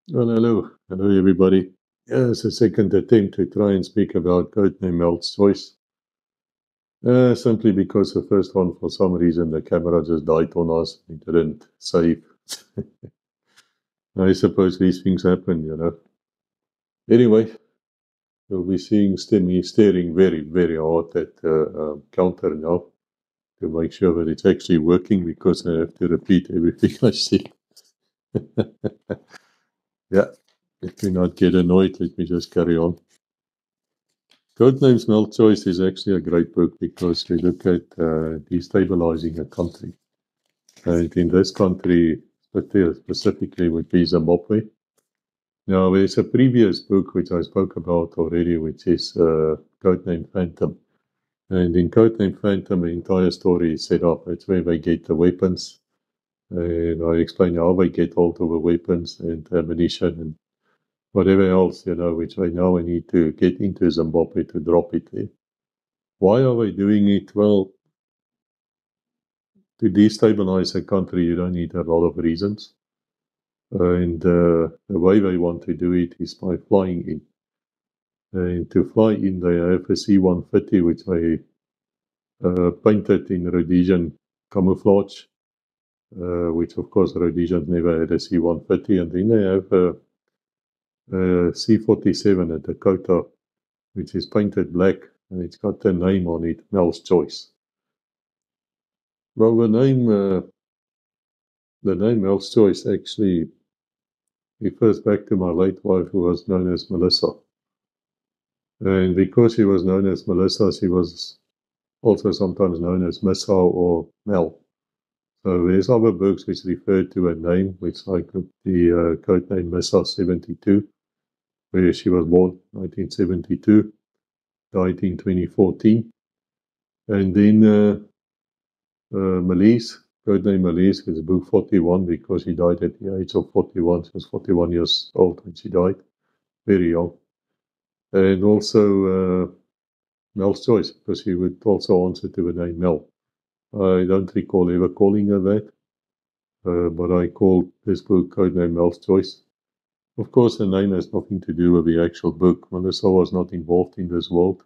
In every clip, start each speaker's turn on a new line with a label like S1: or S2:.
S1: Well, hello. Hello, everybody. Yeah, it's a second attempt to try and speak about Codename Melt's Choice. Simply because the first one, for some reason, the camera just died on us. It didn't save. I suppose these things happen. Anyway, we'll be seeing me staring very, very hard at the counter now to make sure that it's actually working because I have to repeat everything I see. Yeah, let me not get annoyed. Let me just carry on. Codenames Melt Choice is actually a great book because we look at destabilizing a country. And in this country, specifically would be Zimbabwe. Now, there's a previous book which I spoke about already, which is Codename Phantom. And in Codename Phantom, the entire story is set up. It's where they get the weapons. And I explain how they get hold of the weapons and ammunition and whatever else, which I now need to get into Zimbabwe to drop it there. Why are they doing it? Well, to destabilize a country, you don't need a lot of reasons. And the way they want to do it is by flying in. And to fly in, they have a C-130, which they painted in Rhodesian camouflage, which, of course, Rhodesians never had a C-130. And then they have a C-47 at Dakota, which is painted black, and it's got a name on it, Mel's Choice. Well, the name Mel's Choice actually refers back to my late wife, who was known as Melissa. And because she was known as Melissa, she was also sometimes known as Missa or Mel. So there's other books which refer to a name, which like the code name Missa 72, where she was born 1972, died in 2014. And then Melise, code name Melise, is book 41 because she died at the age of 41. She was 41 years old when she died, very young. And also Mel's Choice, because she would also answer to the name Mel. I don't recall ever calling her that, but I called this book Codename Mel's Choice. Of course, the name has nothing to do with the actual book. Melissa was not involved in this world.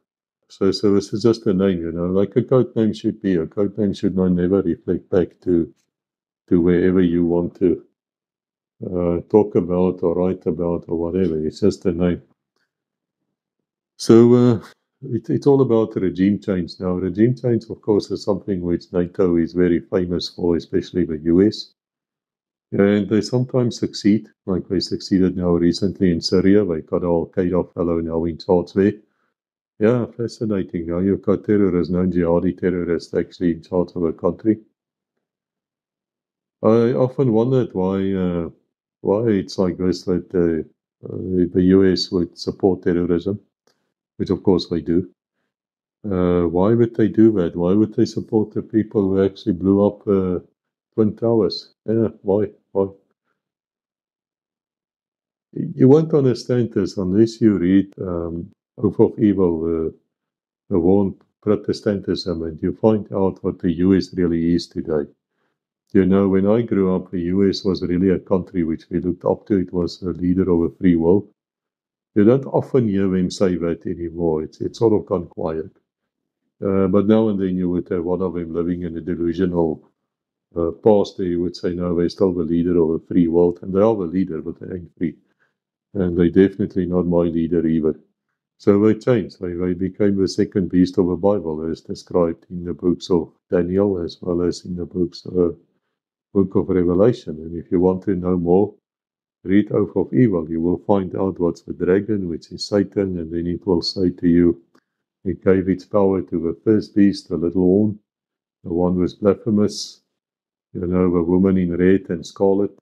S1: So this is just a name, like a code name should be. A code name should not never reflect back to wherever you want to talk about or write about or whatever. It's just a name. So it's all about regime change now. Regime change, of course, is something which NATO is very famous for, especially the US. And they sometimes succeed, like they succeeded now recently in Syria. They got Al Qaeda fellow now in charge there. Yeah, fascinating. Now you've got terrorists, known jihadi terrorists, actually in charge of a country. I often wondered why it's like this that the US would support terrorism, which of course they do. Why would they do that? Why would they support the people who actually blew up Twin Towers? Yeah, why? Why? You won't understand this unless you read Oath of Evil, the war on Protestantism, and you find out what the US really is today. When I grew up, the US was really a country which we looked up to. It was a leader of a free world. You don't often hear them say that anymore. It's sort of gone quiet. But now and then you would have one of them living in a delusional past. You would say, no, they're still the leader of a free world. And they are the leader, but they ain't free. And they're definitely not my leader either. So they changed. They became the second beast of the Bible, as described in the books of Daniel, as well as in the book of Revelation. And if you want to know more, read Oath of Evil. You will find out what's the dragon, which is Satan, and then it will say to you, it gave its power to the first beast, the little horn. The one was blasphemous, the woman in red and scarlet.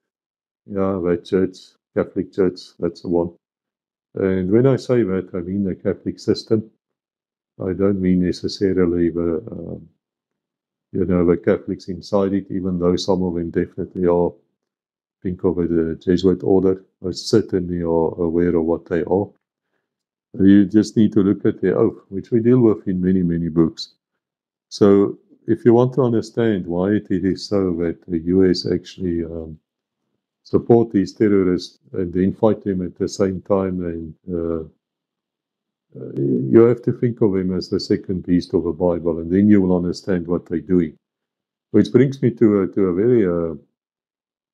S1: Yeah, that church, Catholic Church, that's the one. And when I say that, I mean the Catholic system. I don't mean necessarily the Catholics inside it, even though some of them definitely are. Think of it as a Jesuit order. I certainly are aware of what they are. You just need to look at their oath, which we deal with in many, many books. So if you want to understand why it is so that the US actually support these terrorists and then fight them at the same time. And you have to think of them as the second beast of the Bible, and then you will understand what they're doing. Which brings me to a very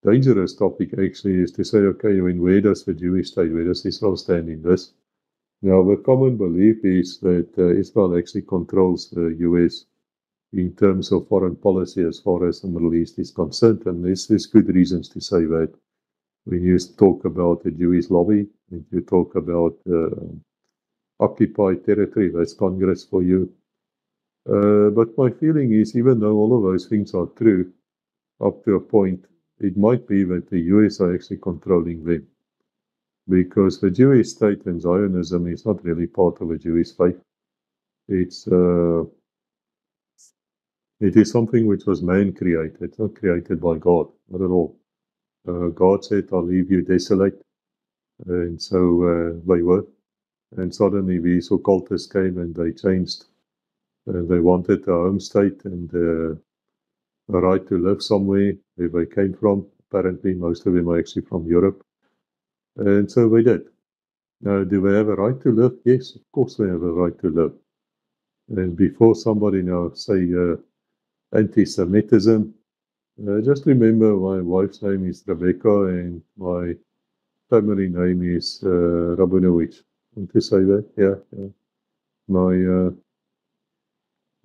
S1: dangerous topic, actually, is to say, okay, where does the Jewish state, where does Israel stand in this? Now, the common belief is that Israel actually controls the US in terms of foreign policy as far as the Middle East is concerned, and there's good reasons to say that. When you talk about the Jewish lobby, when you talk about occupied territory, that's Congress for you. But my feeling is, even though all of those things are true, up to a point, it might be that the US are actually controlling them. Because the Jewish state and Zionism is not really part of the Jewish faith. It is something which was man-created, not created by God, not at all. God said, I'll leave you desolate. And so they were. And suddenly these occultists came and they changed. They wanted a home state and a right to live somewhere where they came from. Apparently, most of them are actually from Europe. And so they did. Now, do they have a right to live? Yes, of course they have a right to live. And before somebody now say anti-Semitism, just remember my wife's name is Rebecca and my family name is Rabinowitz. Want to say that? Yeah.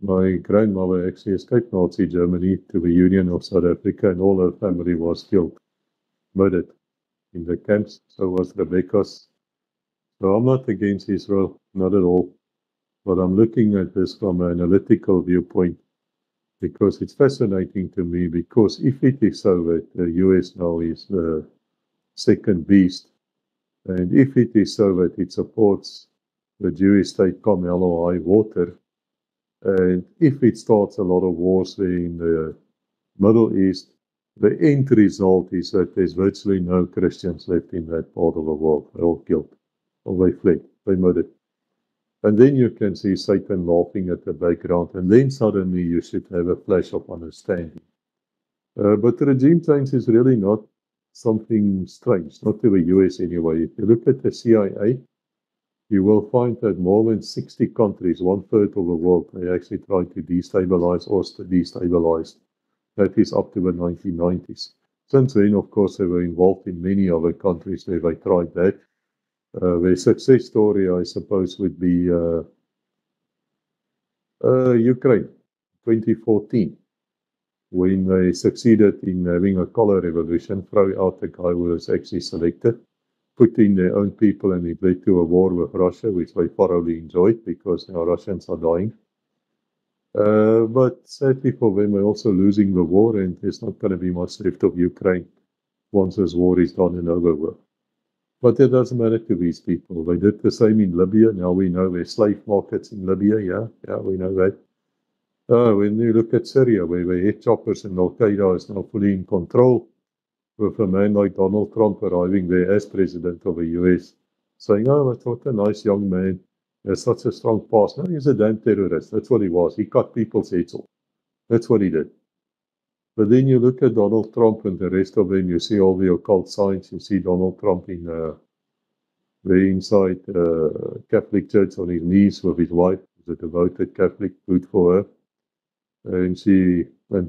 S1: My grandmother actually escaped Nazi Germany to the Union of South Africa, and all her family was killed, murdered in the camps. So was Rebecca's. So I'm not against Israel, not at all. But I'm looking at this from an analytical viewpoint because it's fascinating to me, because if it is so that the US now is the second beast, and if it is so that it supports the Jewish state come hell or high water, and if it starts a lot of wars there in the Middle East, the end result is that there's virtually no Christians left in that part of the world. They're all killed, or they fled, they murdered. And then you can see Satan laughing at the background, and then suddenly you should have a flash of understanding. But regime change is really not something strange, not to the US anyway. If you look at the CIA, you will find that more than 60 countries, 1/3 of the world, they actually try to destabilize or destabilize. That is up to the 1990s. Since then, of course, they were involved in many other countries where they tried that. Their success story, I suppose, would be Ukraine, 2014, when they succeeded in having a color revolution, throw out the guy who was actually selected, put in their own people, and it led to a war with Russia, which they thoroughly enjoyed because now Russians are dying. But sadly for them, they're also losing the war, and there's not going to be much left of Ukraine once this war is done and over with. But it doesn't matter to these people. They did the same in Libya. Now we know there's slave markets in Libya. Yeah, we know that. When you look at Syria, where the head choppers and Al-Qaeda is now fully in control, with a man like Donald Trump arriving there as president of the US, saying, oh, that's what a nice young man. He has such a strong past. No, he's a damn terrorist. That's what he was. He cut people's heads off. That's what he did. But then you look at Donald Trump and the rest of them, you see all the occult signs. You see Donald Trump in very inside Catholic church on his knees with his wife, who's a devoted Catholic, good for her. And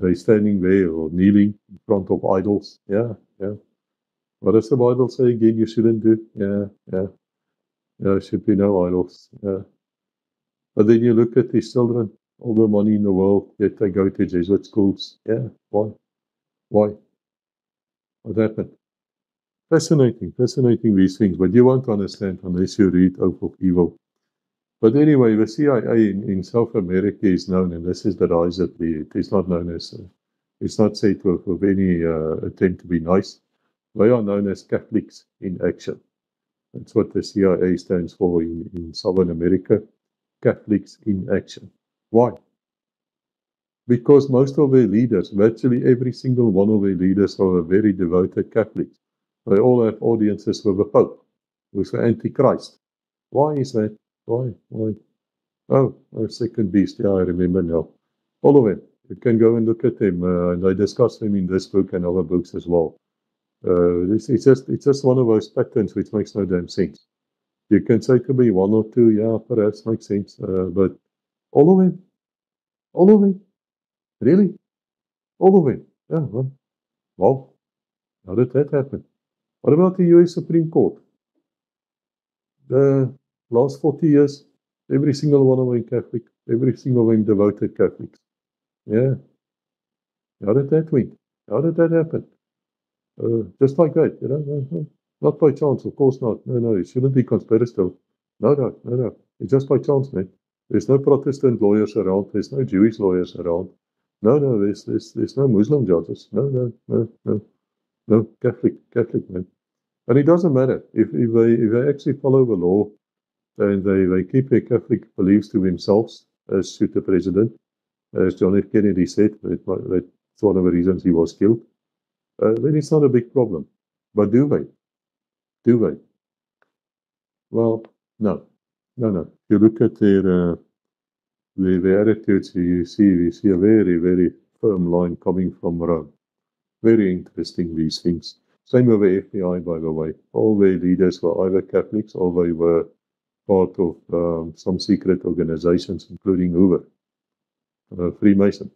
S1: they're standing there or kneeling in front of idols. Yeah. What does the Bible say again you shouldn't do? Yeah. There should be no idols. Yeah. But then you look at these children, all the money in the world, yet they go to Jesuit schools. Yeah. Why? What happened? Fascinating these things, but you won't understand unless you read Oath of Evil. But anyway, the CIA in South America is known, and this is derisively, it is not known as, it's not said with any attempt to be nice. They are known as Catholics in Action. That's what the CIA stands for in Southern America, Catholics in Action. Why? Because most of their leaders, virtually every single one of their leaders, are very devoted Catholics. They all have audiences with the Pope, with the Antichrist. Why is that? Why? Oh, second beast. Yeah, I remember now. All of them. You can go and look at them. And I discuss them in this book and other books as well. It's just one of those patterns which makes no damn sense. You can say to me one or two, yeah, perhaps makes sense, but all of them, all of them, really, all of them. Yeah, well, wow, how did that happen? What about the US Supreme Court? The last 40 years, every single one of them Catholic, every single one devoted Catholics. Yeah, how did that win? How did that happen? Just like that, you know, not by chance, of course not. No, it shouldn't be conspiratorial. No. It's just by chance, man. There's no Protestant lawyers around. There's no Jewish lawyers around. No. There's no Muslim judges. No. Catholic, man. And it doesn't matter if they actually follow the law and they keep their Catholic beliefs to themselves, as should the president, as John F. Kennedy said. That's one of the reasons he was killed. Then it's not a big problem. But do they? Do they? Well, no. You look at their attitudes, you see a very, very firm line coming from Rome. Very interesting, these things. Same with the FBI, by the way. All their leaders were either Catholics or they were part of some secret organizations, including Hoover, Freemason.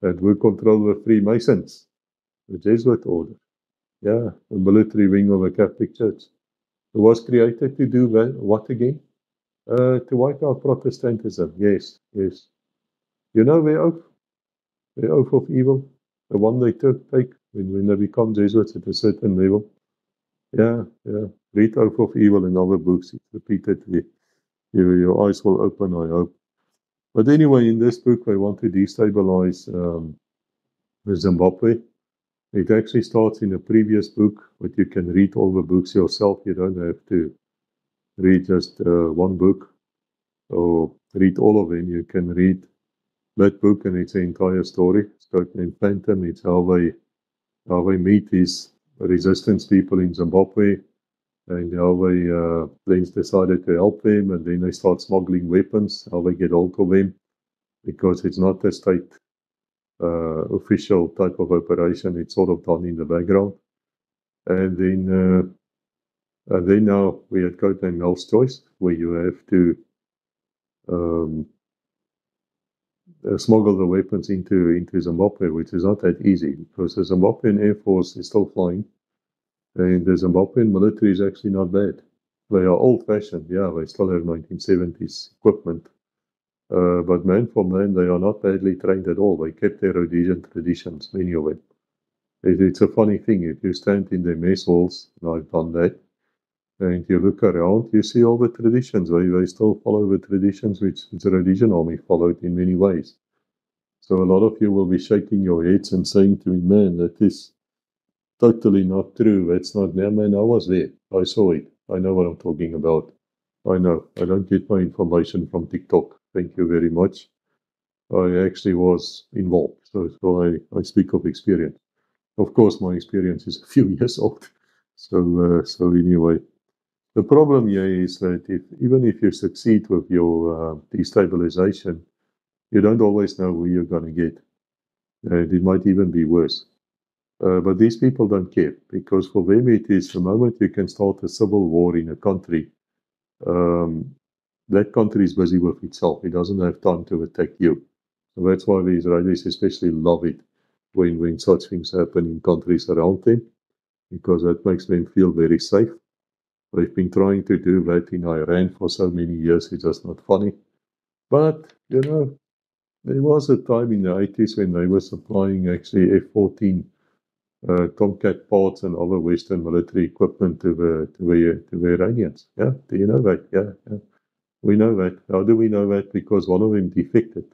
S1: And we control the Freemasons, the Jesuit order. Yeah, the military wing of the Catholic Church. It was created to do what again? To wipe out Protestantism. Yes. You know the oath of evil, the one they take when they become Jesuits at a certain level. Yeah. Read Oath of Evil in other books. It's repeatedly. Your eyes will open, I hope. But anyway, in this book, they want to destabilize Zimbabwe. It actually starts in a previous book, but you can read all the books yourself. You don't have to read just one book or read all of them. You can read that book and it's the entire story. It's named Phantom. It's how they meet these resistance people in Zimbabwe and how they then decided to help them, and then they start smuggling weapons, how they get hold of them, because it's not a state official type of operation. It's sort of done in the background. And then now we had code named Mel's Choice, where you have to smuggle the weapons into Zimbabwe, which is not that easy because the Zimbabwean Air Force is still flying, and the Zimbabwean military is actually not bad. They are old-fashioned, yeah. They still have 1970s equipment. But man for man, they are not badly trained at all. They kept their Rhodesian traditions, many of them. It's a funny thing. If you stand in the mess halls, and I've done that, and you look around, you see all the traditions. They still follow the traditions which the Rhodesian army followed in many ways. So a lot of you will be shaking your heads and saying to me, man, that is totally not true. That's not there. Man, I was there. I saw it. I know what I'm talking about. I know. I don't get my information from TikTok. Thank you very much. I actually was involved. So I speak of experience. Of course, my experience is a few years old. So anyway, the problem here is that even if you succeed with your destabilization, you don't always know who you're going to get. And it might even be worse. But these people don't care, because for them it is the moment you can start a civil war in a country, that country is busy with itself. It doesn't have time to attack you. So that's why the Israelis especially love it when such things happen in countries around them, because that makes them feel very safe. They've been trying to do that in Iran for so many years, it's just not funny. But, you know, there was a time in the 80s when they were supplying actually F-14 Tomcat parts and other Western military equipment to the Iranians. Yeah, do you know that? Yeah. We know that. How do we know that? Because one of them defected.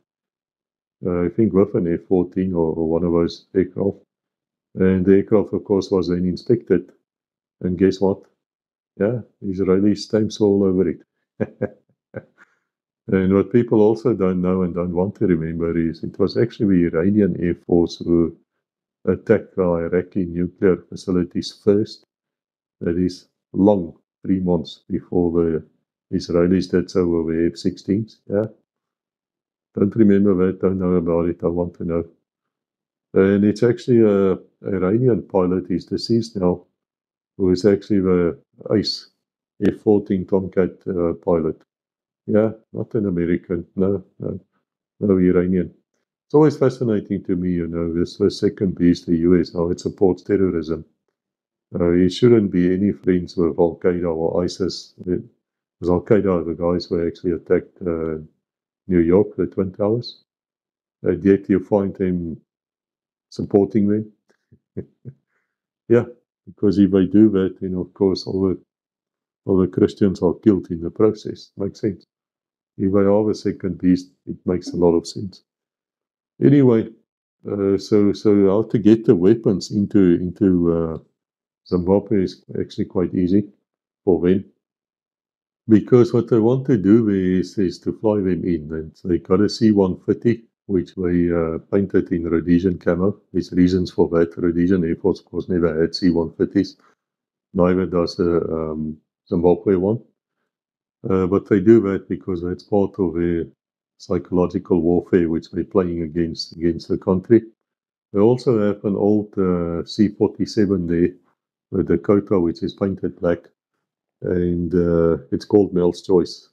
S1: I think with an F-14 or one of those aircraft. And the aircraft, of course, was then inspected. And guess what? Yeah, Israeli stamps all over it. And what people also don't know and don't want to remember is it was actually the Iranian Air Force who attacked the Iraqi nuclear facilities first. That is long, 3 months before the Israelis did so with the F-16s. Yeah. Don't remember that, don't know about it, I want to know. And it's actually a Iranian pilot, he's deceased now, who is actually the ace F-14 Tomcat pilot. Yeah, not an American, no Iranian. It's always fascinating to me, this the second beast, the US, how it supports terrorism. It shouldn't be any friends with Al Qaeda or ISIS. Because Al Qaeda are the guys who actually attacked New York, the Twin Towers. And yet you find them supporting them. Yeah, because if they do that, then of course all the Christians are killed in the process. Makes sense. If they are the second beast, it makes a lot of sense. Anyway, so how to get the weapons into Zimbabwe is actually quite easy for them. Because what they want to do is to fly them in. And they got a C-130, which they painted in Rhodesian camo. There's reasons for that. Rhodesian Air Force, of course, never had C-130s. Neither does the Zimbabwe one. But they do that because that's part of their psychological warfare, which they're playing against the country. They also have an old C-47 there, the Dakota, which is painted black. And it's called Mel's Choice,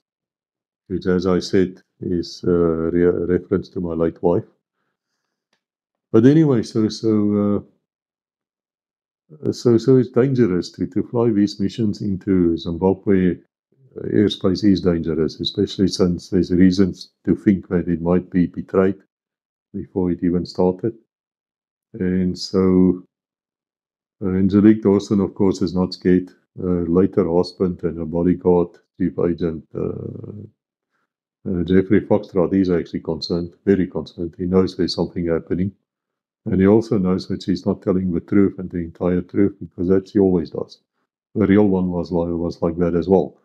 S1: which, as I said, is a reference to my late wife. But anyway, so it's dangerous to fly these missions into Zimbabwe. Airspace is dangerous, especially since there's reasons to think that it might be betrayed before it even started. And so Angelique Dawson, of course, is not scared. Later husband and a bodyguard, chief agent Jeffrey Foxtrot, is actually concerned, very concerned. He knows there's something happening. And he also knows that she's not telling the truth and the entire truth, because that she always does. The real one was like that as well.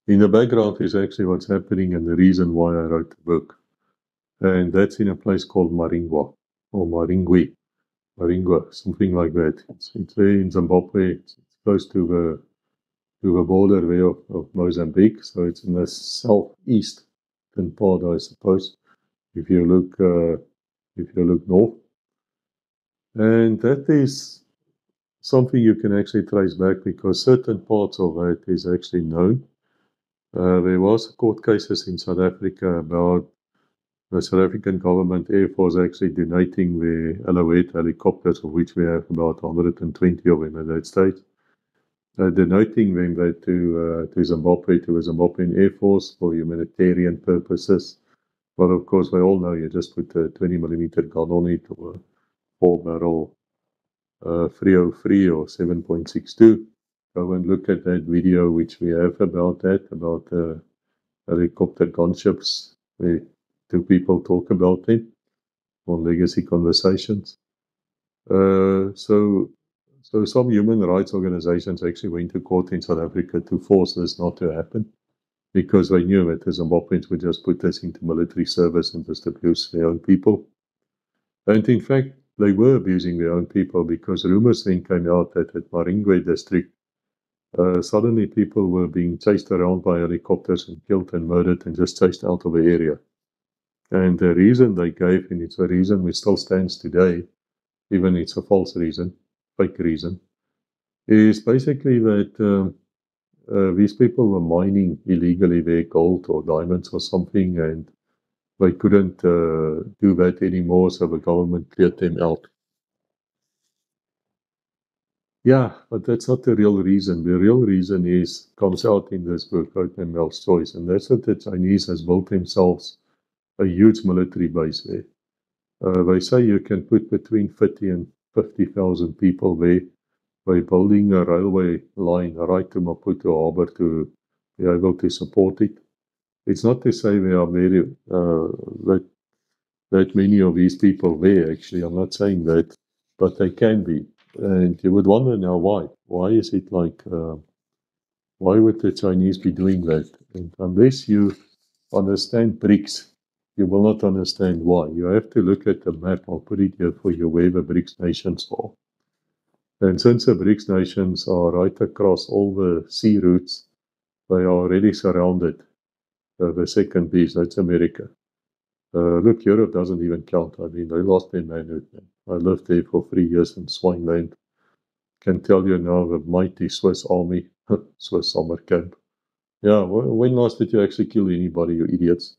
S1: In the background is actually what's happening and the reason why I wrote the book. And that's in a place called Maringwa, or Maringwa, something like that. It's there in Zimbabwe. It's close to the border there of Mozambique. So it's in the southeastern part, I suppose, if you look north. And that is something you can actually trace back, because certain parts of it is actually known. There was court cases in South Africa about the South African government Air Force actually donating the Alouette helicopters, of which we have about 120 of them at that stage, donating them to Zimbabwe, to the Zimbabwean Air Force for humanitarian purposes. But of course, we all know you just put a 20mm gun on it, or a 4-barrel 303 or 7.62. Go and look at that video which we have about helicopter gunships, where two people talk about it on Legacy Conversations. So some human rights organizations actually went to court in South Africa to force this not to happen, because they knew that the Zimbabweans would just put this into military service and just abuse their own people. And in fact, they were abusing their own people, because rumors then came out that at Maringwe district, suddenly people were being chased around by helicopters and killed and murdered and just chased out of the area. And the reason they gave, and it's a reason which still stands today, even it's a false reason, fake reason, is basically that these people were mining illegally their gold or diamonds or something, and they couldn't do that anymore, so the government cleared them out. Yeah, but that's not the real reason. The real reason comes out in this book, Open Mel's Choice, and that's that the Chinese has built themselves a huge military base there. They say you can put between 30 and 50,000 people there. By building a railway line right to Maputo Harbour to be able to support it. It's not to say there are very that many of these people there, actually. I'm not saying that, but they can be. And you would wonder now why. Why is it like, why would the Chinese be doing that? And unless you understand BRICS, you will not understand why. You have to look at the map. I'll put it here for you, where the BRICS nations are. And since the BRICS nations are right across all the sea routes, they are already surrounded. The second beast, that's America. Look, Europe doesn't even count. I mean, they lost their manhood. I lived there for 3 years in Swineland. Can tell you now the mighty Swiss army, Swiss summer camp. Yeah, when last did you actually kill anybody, you idiots?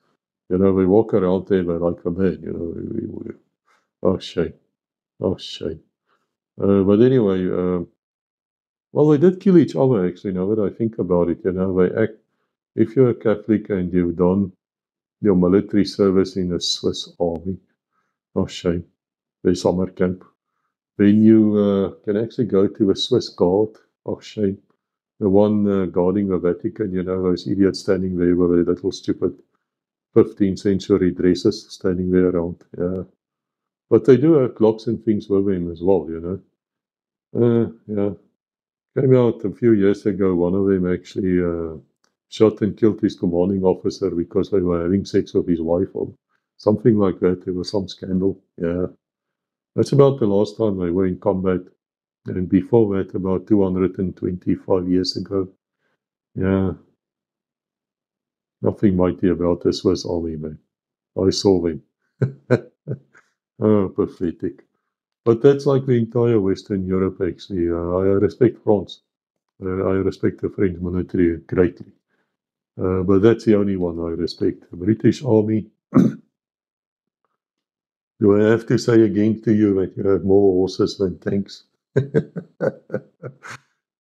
S1: You know, we walk around there, we're like a man, you know. Oh, shame. Oh, shame. But anyway, well, they did kill each other, actually, now that I think about it. You know, they act, if you're a Catholic and you've done your military service in the Swiss army, oh, shame. The summer camp. Then you can actually go to a Swiss guard, oh, shame. The one guarding the Vatican, you know, those idiots standing there with their little stupid 15th century dresses standing there around. Yeah. But they do have clocks and things with them as well, you know. Yeah. Came out a few years ago, one of them actually shot and killed his commanding officer because they were having sex with his wife or something like that. There was some scandal. Yeah. That's about the last time they were in combat. And before that, about 225 years ago. Yeah. Nothing mighty about the Swiss army, man. I saw them. Oh, pathetic. But that's like the entire Western Europe, actually. I respect France. I respect the French military greatly. But that's the only one I respect. The British Army. Do I have to say again to you that you have more horses than tanks?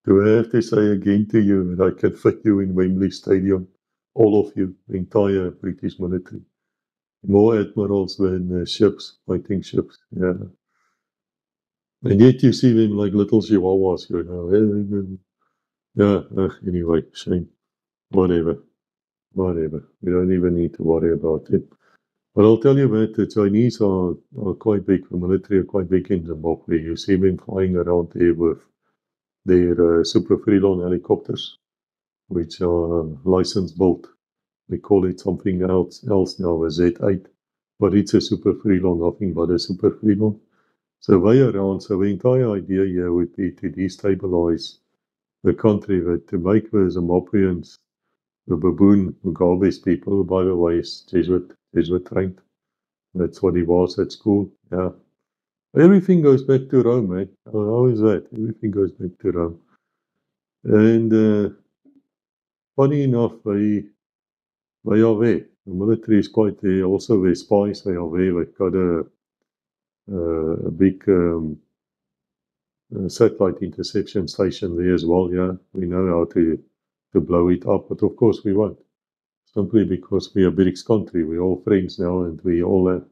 S1: Do I have to say again to you that I can fit you in Wembley Stadium? All of you, the entire British military. More admirals than ships, fighting ships. Yeah. And yet you see them like little chihuahuas, you know. Yeah, anyway, shame. Whatever. Whatever. We don't even need to worry about it. But I'll tell you that the Chinese are quite big, the military are quite big in Zimbabwe. You see them flying around there with their Super Freelon helicopters, which are license built. They call it something else now, a Z8. But it's a Super Freelon, nothing but a Super Freelon. So way around, so the entire idea here would be to destabilize the country, to make the Zimbabweans, the baboon Mugabe's people, who, by the way, is Jesuit trained. That's what he was at school. Yeah. Everything goes back to Rome, man. How is that? Everything goes back to Rome. And funny enough, they are there. The military is quite there. Also, their spies, they are there. They've got a big satellite interception station there as well. Yeah, we know how to blow it up, but of course we won't. Simply because we are a BRICS country. We're all friends now, and we all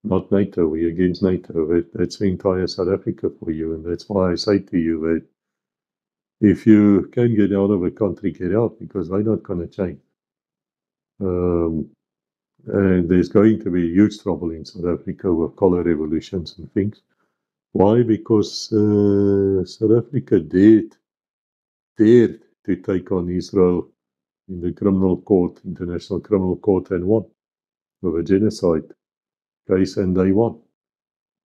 S1: not NATO. We're against NATO. That's the entire South Africa for you, and that's why I say to you that if you can get out of a country, get out, because they're not going to change. And there's going to be huge trouble in South Africa with color revolutions and things. Why? Because South Africa dared to take on Israel in the criminal court, International Criminal Court, and won with a genocide case, and they won.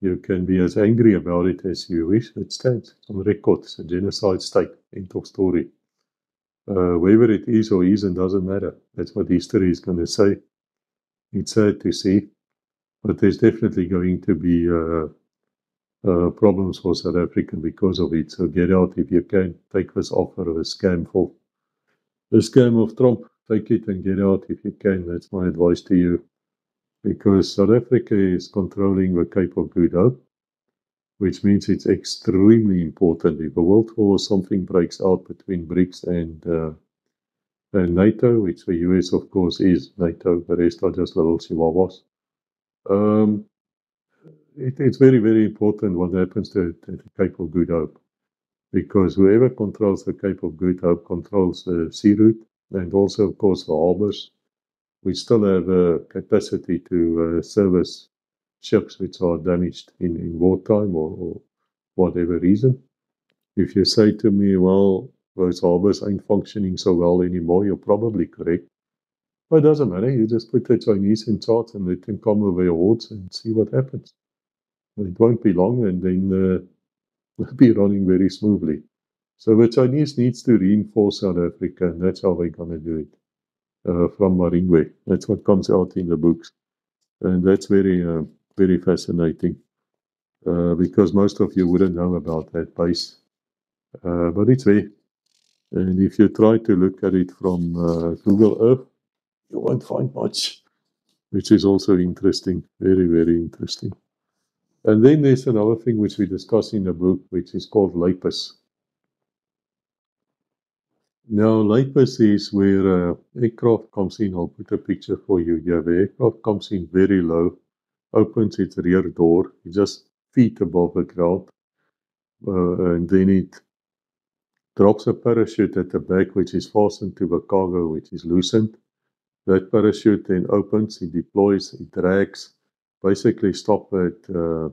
S1: You can be as angry about it as you wish. It stands on record. It's a genocide state. End of story. Whether it is or isn't doesn't matter. That's what history is going to say. It's sad to see, but there's definitely going to be problems for South Africa because of it. So get out if you can. Take this offer of a scam of Trump. Take it and get out if you can. That's my advice to you. Because South Africa is controlling the Cape of Good Hope, which means it's extremely important. If a world war or something breaks out between BRICS and NATO, which the US, of course, is NATO, the rest are just little chihuahuas. It's very, very important what happens to the Cape of Good Hope, because whoever controls the Cape of Good Hope controls the sea route and also, of course, the harbors. We still have a capacity to service ships which are damaged in wartime or whatever reason. If you say to me, well, those harbors ain't functioning so well anymore, you're probably correct. But it doesn't matter. You just put the Chinese in charge and let them come with their hordes and see what happens. It won't be long, and then we'll be running very smoothly. So the Chinese needs to reinforce South Africa, and that's how they're going to do it. From Maringwe. That's what comes out in the books. And that's very fascinating because most of you wouldn't know about that base. But it's there. And if you try to look at it from Google Earth, you won't find much, which is also interesting. Very interesting. And then there's another thing which we discuss in the book, which is called LAPIS. Now, LAPIS is where aircraft comes in. I'll put a picture for you here. The aircraft comes in very low, opens its rear door, just feet above the ground, and then it drops a parachute at the back, which is fastened to the cargo, which is loosened. That parachute then opens, it deploys, it drags, basically stop that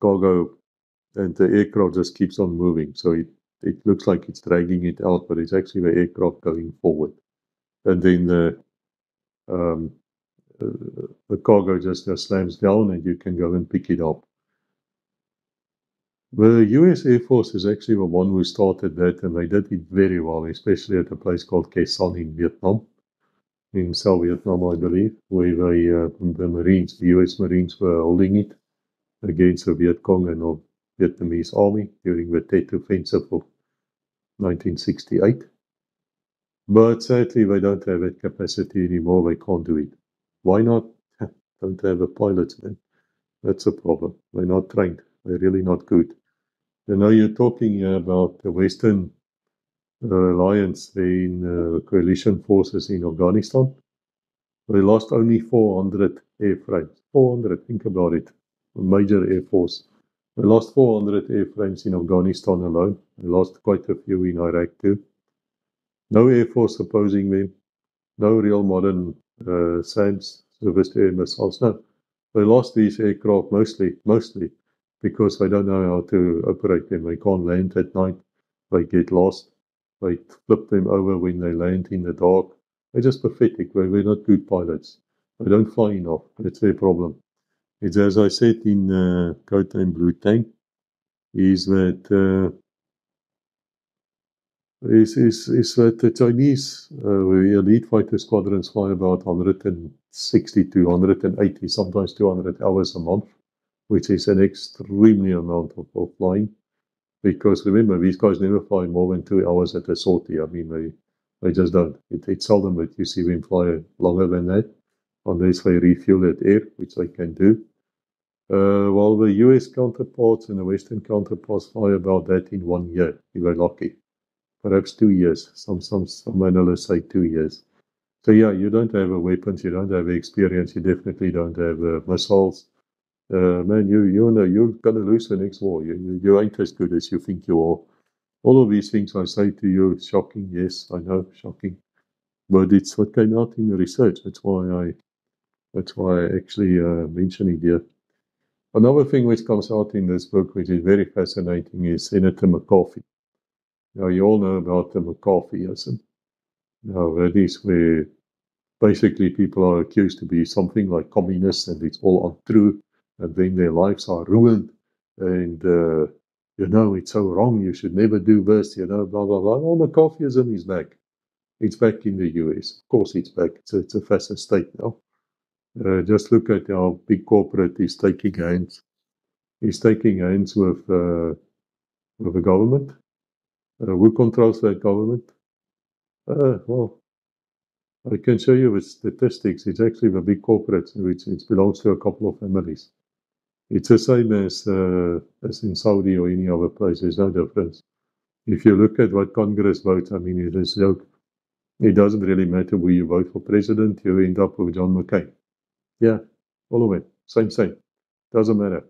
S1: cargo, and the aircraft just keeps on moving. So it looks like it's dragging it out, but it's actually the aircraft going forward. And then um, the cargo just slams down and you can go and pick it up. The US Air Force is actually the one who started that, and they did it very well, especially at a place called Khe Sanh in Vietnam, in South Vietnam, I believe, where the Marines, the US Marines, were holding it against the Viet Cong and the Vietnamese army during the Tet Offensive of 1968. But sadly, they don't have that capacity anymore. They can't do it. Why not? Don't have the pilots, man. That's a problem. They're not trained. They're really not good. You know, you're talking about the Western alliance in coalition forces in Afghanistan. They lost only 400 airframes. 400, think about it. A major air force. They lost 400 airframes in Afghanistan alone. They lost quite a few in Iraq too. No air force opposing them. No real modern SAMs, surface to air missiles. No. They lost these aircraft mostly because they don't know how to operate them. They can't land at night. They get lost. They flip them over when they land in the dark. They're just pathetic. We're not good pilots. They don't fly enough. That's their problem. It's as I said in Code Name Blue Tank, is that the Chinese elite fighter squadrons fly about 160 to 180, sometimes 200 hours a month, which is an extremely amount of flying. Because remember, these guys never fly more than 2 hours at a sortie. I mean, they just don't. It's seldom that you see them fly longer than that, unless they refuel that air, which they can do. While the US counterparts and the Western counterparts fly about that in 1 year, if they're lucky. Perhaps 2 years. Some analysts say 2 years. So yeah, you don't have weapons, you don't have experience, you definitely don't have missiles. Man, you know you're gonna lose the next war. You ain't as good as you think you are. All of these things I say to you, it's shocking. Yes, I know, shocking. But it's what came out in the research. That's why I actually mention it here. Another thing which comes out in this book, which is very fascinating, is Senator McCarthy. Now, you all know about the McCarthyism. Now, that is where basically people are accused to be something like communists and it's all untrue, and then their lives are ruined. And, it's so wrong, you should never do this, blah, blah, blah. Well, McCarthyism is back. It's back in the US. Of course, it's back. It's a fascist state now. Just look at how big corporate is taking hands. He's taking hands with the government. Who controls that government? Well, I can show you with statistics. It's actually the big corporates, which it belongs to a couple of families. It's the same as in Saudi or any other place. There's no difference. If you look at what Congress votes, I mean, it is a joke. It doesn't really matter who you vote for president. You end up with John McCain. Yeah, all of it. Same. Doesn't matter.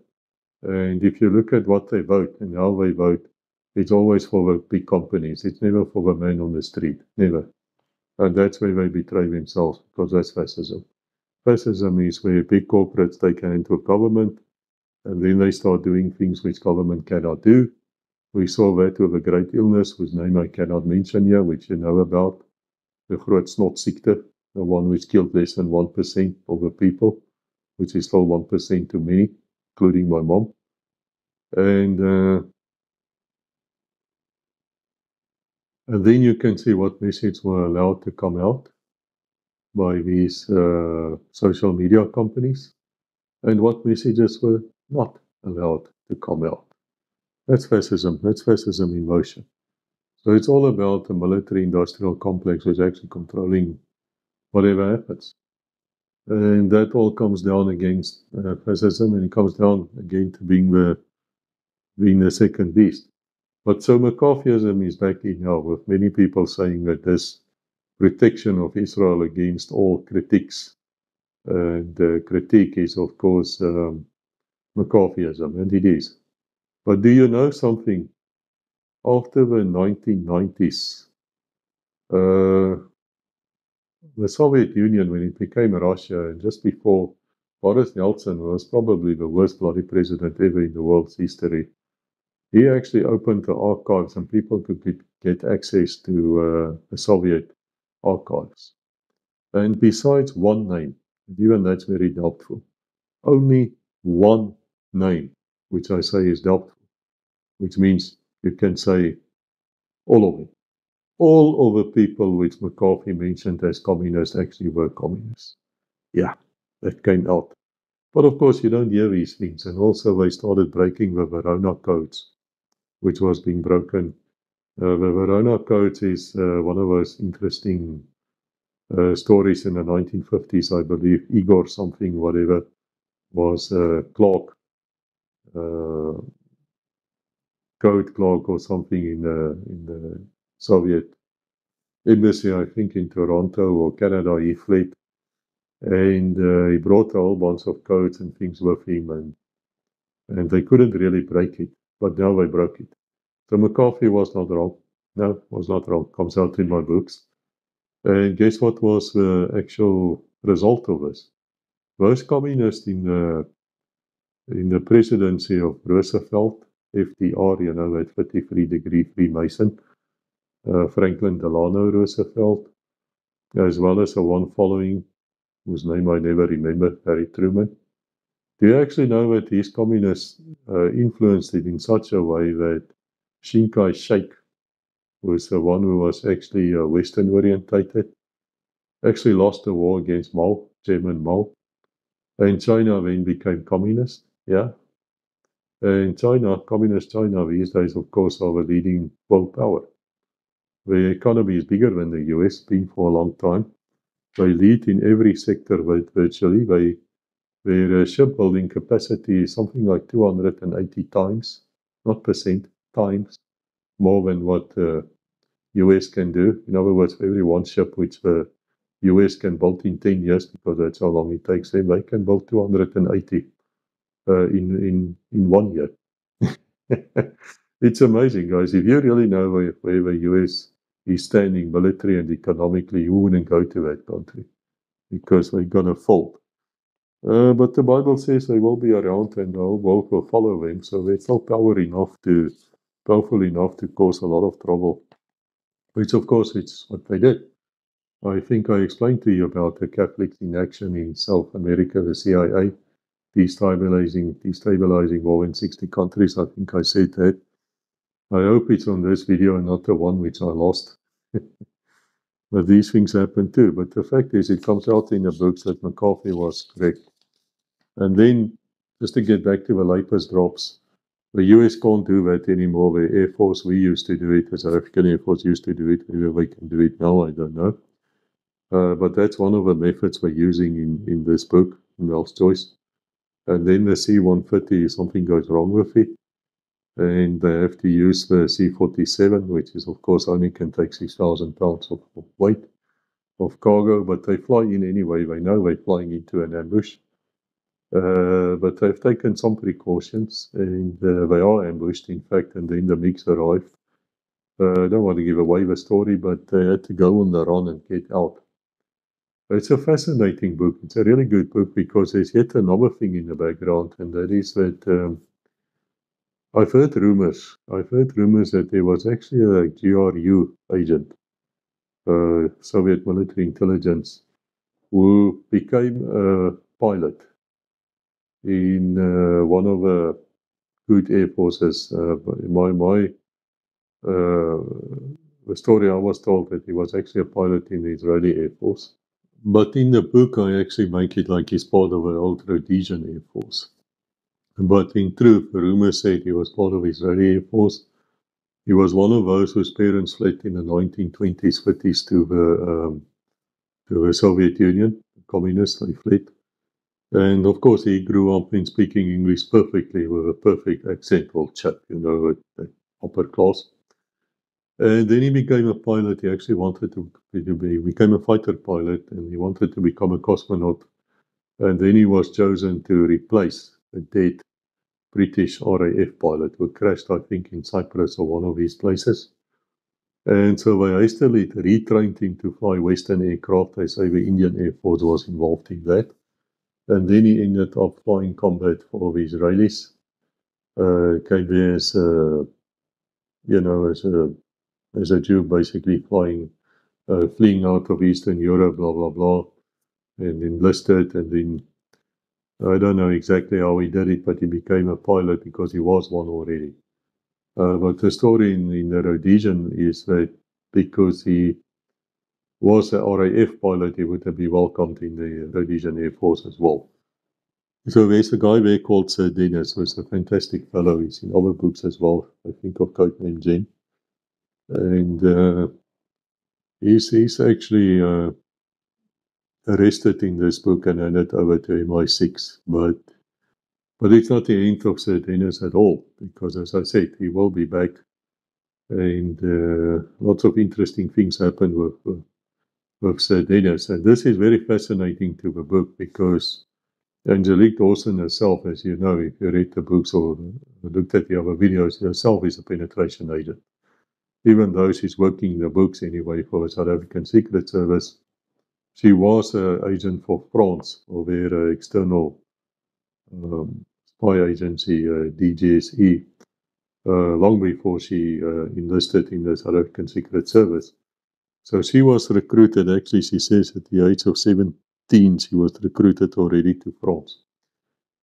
S1: And if you look at what they vote and how they vote, it's always for the big companies. It's never for the man on the street. Never. And that's where they betray themselves, because that's fascism. Fascism is where big corporates take hand of government, and then they start doing things which government cannot do. We saw that with a great illness, whose name I cannot mention here, which you know about, the Groot Snotsiekte, the one which killed less than 1% of the people, which is still 1% too many, including my mom. And then you can see what messages were allowed to come out. by these social media companies, and what messages were not allowed to come out. That's fascism. That's fascism in motion. So it's all about the military-industrial complex which is actually controlling whatever happens. And that all comes down against fascism, and it comes down again to being the second beast. But so McCarthyism is back in now, with many people saying that this protection of Israel against all critiques, and the critique is, of course, McCarthyism, and it is. But do you know something? After the 1990s, the Soviet Union, when it became Russia, and just before, Boris Yeltsin was probably the worst bloody president ever in the world's history. He actually opened the archives, and people could get access to the Soviet archives. And besides one name, and even that's very doubtful, only one name, which I say is doubtful, which means you can say all of it. All of the people which McCarthy mentioned as communists actually were communists. Yeah, that came out. But of course, you don't hear these things. And also, they started breaking the Verona codes, which was being broken. The Verona codes is one of those interesting stories in the 1950s, I believe. Igor something, whatever, was clerk, code clerk or something in the Soviet embassy, I think in Toronto or Canada. He fled, and he brought a whole bunch of codes and things with him, and they couldn't really break it, but now they broke it. So McCarthy was not wrong. No, was not wrong. Comes out in my books. And guess what was the actual result of this? Those communists in the presidency of Roosevelt, FDR, you know, that 33-degree Freemason, Franklin Delano Roosevelt, as well as the one following, whose name I never remember, Harry Truman. Do you actually know that these communists influenced it in such a way that Chiang Kai-shek was the one who was actually Western orientated, actually lost the war against Mao, Chairman Mao, and China then became communist, yeah. And China, communist China these days, of course, are the leading world power. The economy is bigger than the US, been for a long time. They lead in every sector virtually. Their shipbuilding capacity is something like 280 times, not percent, times, more than what US can do. In other words, for every one ship which the US can build in 10 years, because that's how long it takes them, they can build 280 in 1 year. It's amazing, guys. If you really know where the US is standing military and economically, you wouldn't go to that country because they're going to fold. But the Bible says they will be around and the whole world will follow them. So they're still powerful enough to cause a lot of trouble, which of course it's what they did. I think I explained to you about the Catholics in action in South America, the CIA, destabilizing more than 60 countries. I think I said that. I hope it's on this video and not the one which I lost. But these things happen too. But the fact is, it comes out in the books that McCarthy was correct. And then, just to get back to the Lapis drops, the US can't do that anymore. The Air Force, we used to do it. The South African Air Force used to do it. Whether they can do it now, I don't know. But that's one of the methods we're using in this book, Mel's Choice. And then the C-130, something goes wrong with it, and they have to use the C-47, which is, of course, only can take 6,000 pounds of weight of cargo, but they fly in anyway. They know they're flying into an ambush. But they've taken some precautions, and they are ambushed, in fact, and then the MiGs arrived. I don't want to give away the story, but they had to go on the run and get out. It's a fascinating book. It's a really good book because there's yet another thing in the background, and that is that I've heard rumors that there was actually a GRU agent, Soviet military intelligence, who became a pilot in one of the good air forces. The story I was told that he was actually a pilot in the Israeli Air Force. But in the book, I actually make it like he's part of an old Rhodesian Air Force. But in truth, the rumor said he was part of Israeli Air Force. He was one of those whose parents fled in the 1920s, 30s to the Soviet Union, the communists, they fled. And of course, he grew up in speaking English perfectly with a perfect accent, old chap, upper class. And then he became a pilot. He actually wanted to be, became a fighter pilot, and he wanted to become a cosmonaut. And then he was chosen to replace a dead British RAF pilot who crashed, I think, in Cyprus or one of these places. And so they hastily retrained him to fly Western aircraft. They say the Indian Air Force was involved in that. And then he ended up flying combat for the Israelis. Came there as as a Jew, basically fleeing out of Eastern Europe, blah, blah, blah, and enlisted. And then I don't know exactly how he did it, but he became a pilot because he was one already. But the story in the Rhodesian is that because he was a RAF pilot, he would have been welcomed in the Rhodesian Air Force as well. So there's a guy there called Sir Dennis, who's a fantastic fellow. He's in other books as well. I think of Codename Jen. And he's actually arrested in this book and handed over to MI6. But it's not the end of Sir Dennis at all, because as I said, he will be back. And lots of interesting things happen with Sir Dennis. And this is very fascinating to the book because Angelique Dawson herself, as you know, if you read the books or looked at the other videos, herself is a penetration agent. Even though she's working in the books anyway for the South African Secret Service, she was an agent for France, or their external spy agency, DGSE, long before she enlisted in the South African Secret Service. So she was recruited, actually, she says at the age of 17, she was recruited already to France.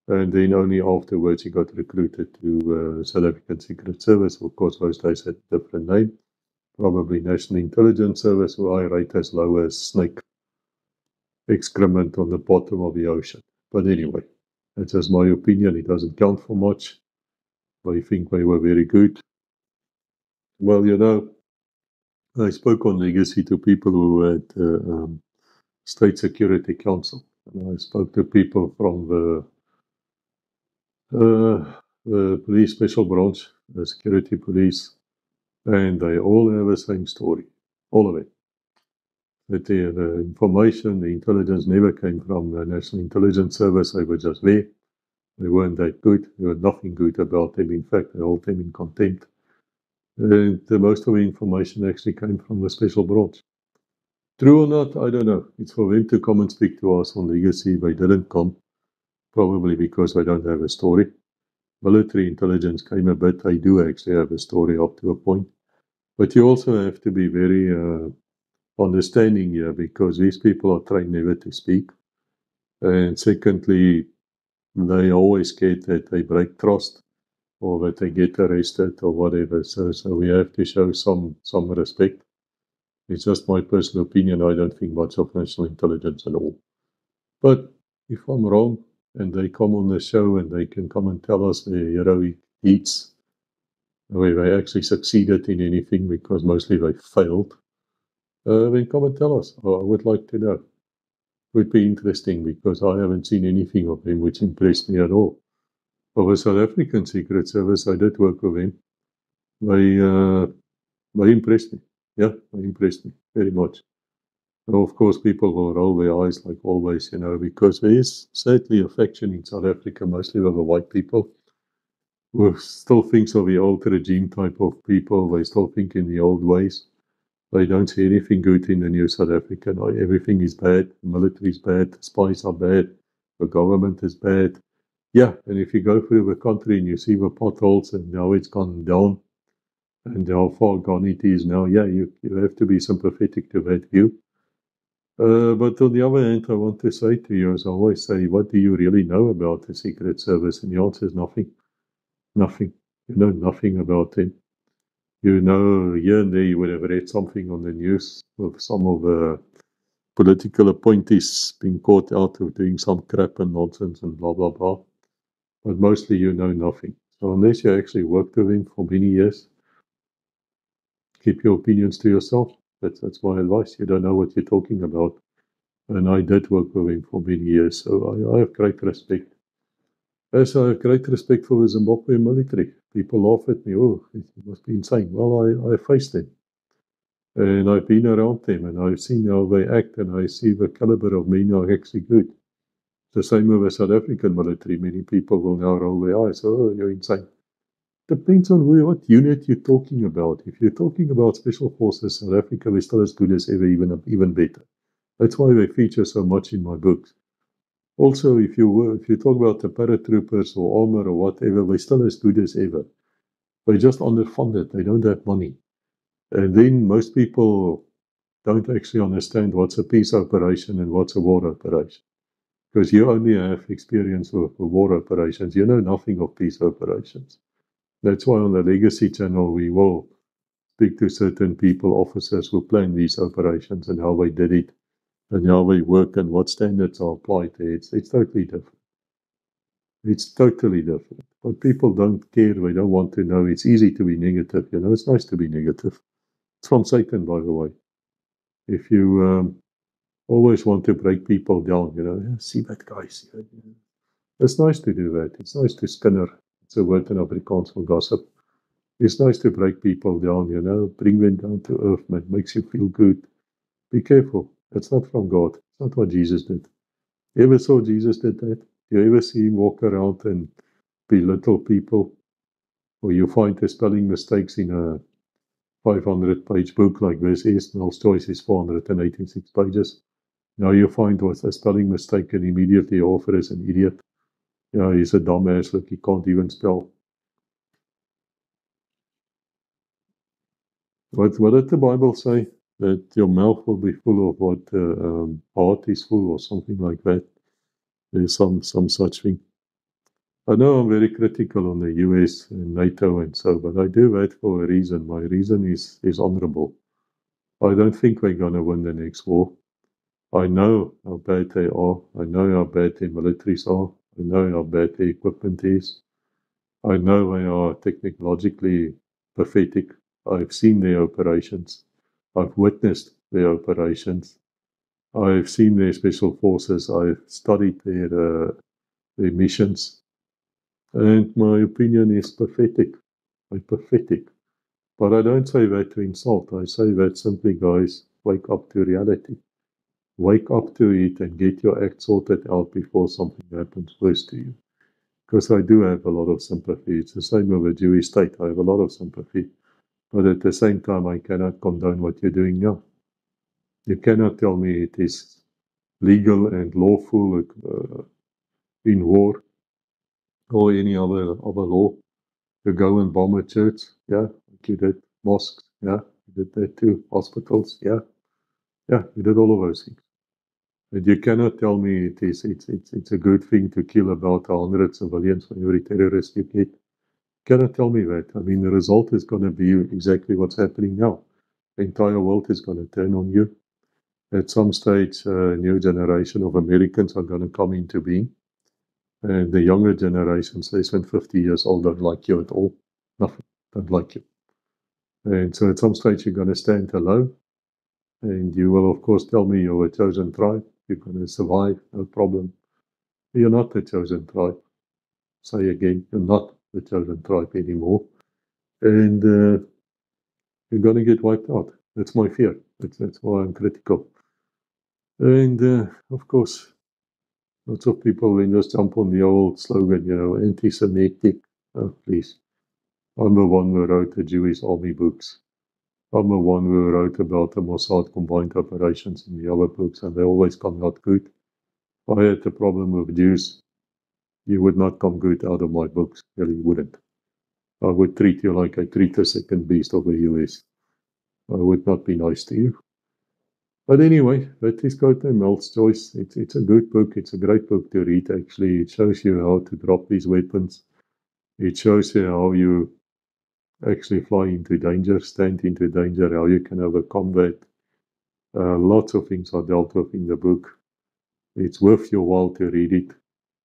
S1: And then only afterwards she got recruited to South African Secret Service. Of course, those days had a different name, probably National Intelligence Service, who I rate as low as snake excrement on the bottom of the ocean. But anyway, that's just my opinion. It doesn't count for much. I think they were very good. Well, I spoke on legacy to people who had State Security Council. And I spoke to people from the police special branch, the security police, and they all have the same story, all of it. That the information, the intelligence never came from the National Intelligence Service. They were just there. They weren't that good. There was nothing good about them. In fact, they held them in contempt. And most of the information actually came from the special branch. True or not, I don't know. It's for them to come and speak to us on legacy. They didn't come, probably because they don't have a story. Military intelligence came a bit. They do actually have a story up to a point. But you also have to be very understanding here, because these people are trained never to speak. And secondly, they always scared that they break trust or that they get arrested or whatever. So we have to show some respect. It's just my personal opinion. I don't think much of national intelligence at all. But if I'm wrong and they come on the show and they can come and tell us their heroic deeds, where they actually succeeded in anything, because mostly they failed, then come and tell us. I would like to know. It would be interesting, because I haven't seen anything of them which impressed me at all. For the South African Secret Service, I did work with them. They impressed me. Yeah, they impressed me very much. And of course, people will roll their eyes like always, because there is certainly a faction in South Africa, mostly of the white people, who still thinks of the old regime type of people. They still think in the old ways. They don't see anything good in the new South Africa. No, everything is bad. The military is bad. The spies are bad. The government is bad. Yeah, and if you go through the country and you see the potholes and how it's gone down and how far gone it is now, yeah, you have to be sympathetic to that view. But on the other hand, I want to say to you, as I always say, what do you really know about the Secret Service? And the answer is nothing. Nothing. You know nothing about them. You know, here and there you would have read something on the news of some of the political appointees being caught out of doing some crap and nonsense and blah, blah, blah. But mostly you know nothing. So unless you actually worked with him for many years, keep your opinions to yourself. That's my advice. You don't know what you're talking about. And I did work with him for many years, so I have great respect. As I have great respect for the Zimbabwean military. People laugh at me, oh, it must be insane. Well, I faced them. And I've been around them, and I've seen how they act, and I see the caliber of men are actually good. The same with the South African military. Many people will now roll their eyes, oh, you're insane. Depends on what unit you're talking about. If you're talking about Special Forces South Africa, we're still as good as ever, even better. That's why they feature so much in my books. Also, if you talk about the paratroopers or armor or whatever, they're still as good as ever. They're just underfunded. They don't have money. And then most people don't actually understand what's a peace operation and what's a war operation. Because you only have experience with war operations. You know nothing of peace operations. That's why on the Legacy channel, we will speak to certain people, officers who plan these operations and how they did it and how they work and what standards are applied there. It's totally different. It's totally different. But people don't care. They don't want to know. It's easy to be negative. You know, it's nice to be negative. It's from Satan, by the way. If you always want to break people down, you know, see that guy. It's nice to do that. It's nice to skinner. It's a word in Afrikaans for gossip. It's nice to break people down, you know, bring them down to earth, man. Makes you feel good. Be careful. It's not from God. It's not what Jesus did. You ever saw Jesus did that? You ever see him walk around and belittle people? Or you find the spelling mistakes in a 500-page book like this is. Mel's Choice is 486 pages. Now you find what's a spelling mistake and immediately offer as an idiot. Yeah, he's a dumbass, look, he can't even spell. What did the Bible say? That your mouth will be full of what heart is full or something like that. There's some such thing. I know I'm very critical on the US and NATO and so, but I do that for a reason. My reason is honorable. I don't think we're going to win the next war. I know how bad they are. I know how bad their militaries are. I know how bad their equipment is. I know they are technologically pathetic. I've seen their operations. I've witnessed their operations. I've seen their special forces. I've studied their missions. And my opinion is pathetic. Pathetic. But I don't say that to insult. I say that simply, guys, wake up to reality. Wake up to it and get your act sorted out before something happens worse to you. Because I do have a lot of sympathy. It's the same with the Jewish state. I have a lot of sympathy. But at the same time, I cannot condone what you're doing now. You cannot tell me it is legal and lawful in war or any other law to go and bomb a church. Yeah, you did mosques. Yeah, you did that too. Hospitals. Yeah, you did all of those things. And you cannot tell me it's a good thing to kill about 100 civilians for every terrorist you get. Cannot tell me that. I mean, the result is going to be exactly what's happening now. The entire world is going to turn on you. At some stage, a new generation of Americans are going to come into being. And the younger generations, less than 50 years old, don't like you at all. Nothing. Don't like you. And so at some stage, you're going to stand alone. And you will, of course, tell me you're a chosen tribe. You're going to survive, no problem. You're not the chosen tribe. Say again, you're not the chosen tribe anymore. And you're going to get wiped out. That's my fear. That's why I'm critical. And of course, lots of people will just jump on the old slogan, you know, anti-Semitic. Oh, please. I'm the one who wrote the Jewish army books. I'm the one who wrote about the Mossad combined operations in the other books, and they always come out good. If I had the problem with Jews, you would not come good out of my books. Really wouldn't. I would treat you like I treat the second beast of the US. I would not be nice to you. But anyway, that is Codename Mel's Choice. It's a good book. It's a great book to read, actually. It shows you how to drop these weapons. It shows you how you actually fly into danger, stand into danger, how you can overcome that. Lots of things are dealt with in the book. It's worth your while to read it.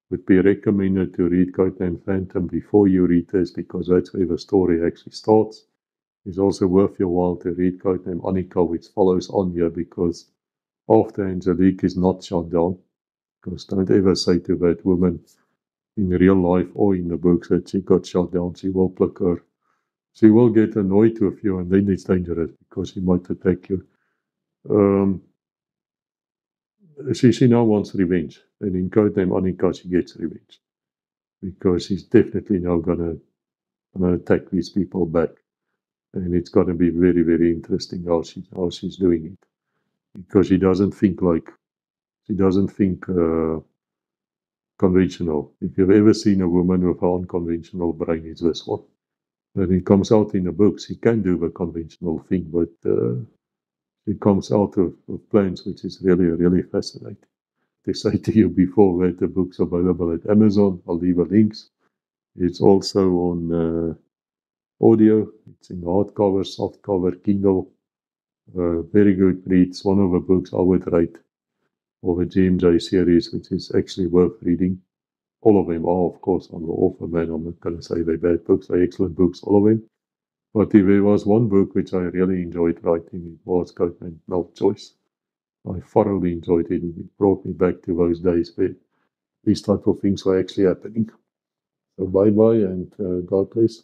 S1: Would be recommended to read Codename Phantom before you read this, because that's where the story actually starts. It's also worth your while to read Codename Annika, which follows on here, because after Angelique is not shot down, because don't ever say to that woman in real life or in the books that she got shot down. She will pluck her. She will get annoyed with you, and then it's dangerous because she might attack you. She now wants revenge, and in Codename Annika, she gets revenge because she's definitely now gonna attack these people back, and it's gonna be very, very interesting how she's doing it, because she doesn't think conventional. If you've ever seen a woman with an unconventional brain, it's this one. And it comes out in the books. He can do the conventional thing, but it comes out of plans, which is really, really fascinating. They say to you before that the book's available at Amazon. I'll leave the links. It's also on audio. It's in hardcover, softcover, Kindle. Very good read. It's one of the books I would rate of the GMJ series, which is actually worth reading. All of them are, of course. I'm the author, man. I'm not going to say they're bad books. They're excellent books, all of them. But if there was one book which I really enjoyed writing, it was Codename Melchoice. I thoroughly enjoyed it. It brought me back to those days where these type of things were actually happening. So bye-bye, and God bless.